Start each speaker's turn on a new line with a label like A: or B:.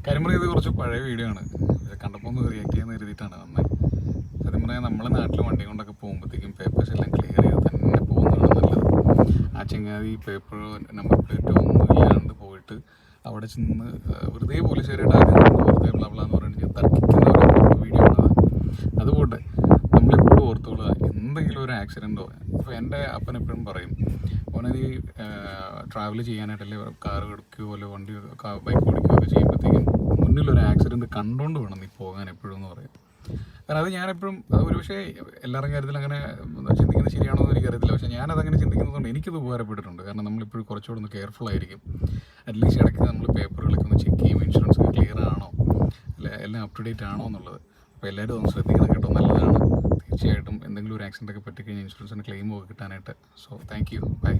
A: കരിമറി ഇത് കുറച്ച് പഴയ വീഡിയോ ആണ്. കണ്ടപ്പോൾ ഒന്ന് റിയാക്ട് ചെയ്യാൻ കരുതിയിട്ടാണ് വന്നത്. സത്യം പറഞ്ഞാൽ നമ്മളെ നാട്ടിൽ വണ്ടി കൊണ്ടൊക്കെ പോകുമ്പോഴത്തേക്കും പേപ്പേഴ്സ് എല്ലാം ക്ലിയർ ചെയ്ത് തന്നെ പോകുന്നതാണ് നല്ലത്. ആ ചങ്ങാതി പേപ്പർ നമ്പർ പ്ലേറ്റോ ഒന്നും ഇല്ലാണ്ട് പോയിട്ട് അവിടെ ചെന്ന് വെറുതെ പോലീസുകാരുടെ വെറുതെ ബ്ലാബ്ലാന്ന് പറഞ്ഞിട്ട് തർക്കിക്കുന്ന ഒരു വീഡിയോ ആണ്. അതുപോട്ടെ, നമ്മളെപ്പോഴും ഓർത്തോളുക, എന്തെങ്കിലും ഒരു ആക്സിഡൻറ്റോ. ഇപ്പോൾ എൻ്റെ അപ്പൻ എപ്പോഴും പറയും, ഓനത് ട്രാവൽ ചെയ്യാനായിട്ടല്ലേ കാർ എടുക്കുകയോ അല്ലെ വണ്ടി ബൈക്ക് ഓടിക്കുകയോ ഒക്കെ ചെയ്യുമ്പോഴത്തേക്കും മുന്നിലൊരു ആക്സിഡൻറ്റ് കണ്ടുകൊണ്ട് വേണം നീ പോകാൻ എപ്പോഴും എന്ന് പറയും. കാരണം അത് ഞാനെപ്പോഴും ഒരുപക്ഷെ എല്ലാവരുടെ കാര്യത്തിൽ അങ്ങനെ ചിന്തിക്കുന്നത് ശരിയാണോ എന്ന് എനിക്കറിയത്തില്ല. പക്ഷേ ഞാനതങ്ങനെ ചിന്തിക്കുന്നതുകൊണ്ട് എനിക്കത് ഉപകാരപ്പെട്ടിട്ടുണ്ട്. കാരണം നമ്മളിപ്പോഴും കുറച്ചുകൂടെ ഒന്ന് കെയർഫുൾ ആയിരിക്കും. അറ്റ്ലീസ്റ്റ് ഇടയ്ക്ക് നമ്മൾ പേപ്പറുകളൊക്കെ ഒന്ന് ചെക്ക് ചെയ്യും, ഇൻഷുറൻസ് ക്ലിയർ ആണോ, അല്ലെ എല്ലാം അപ് ടു ഡേറ്റ് ആണോ എന്നുള്ളത്. അപ്പോൾ എല്ലാവരും ഒന്ന് ശ്രദ്ധിക്കണം കേട്ടോ, നല്ലതാണ്. തീർച്ചയായിട്ടും എന്തെങ്കിലും ഒരു ആക്സിഡൻ്റ് ഒക്കെ പറ്റിക്കഴിഞ്ഞാൽ ഇൻഷുറൻസിന് ക്ലെയിമൊക്കെ കിട്ടാനായിട്ട്. So thank you, by.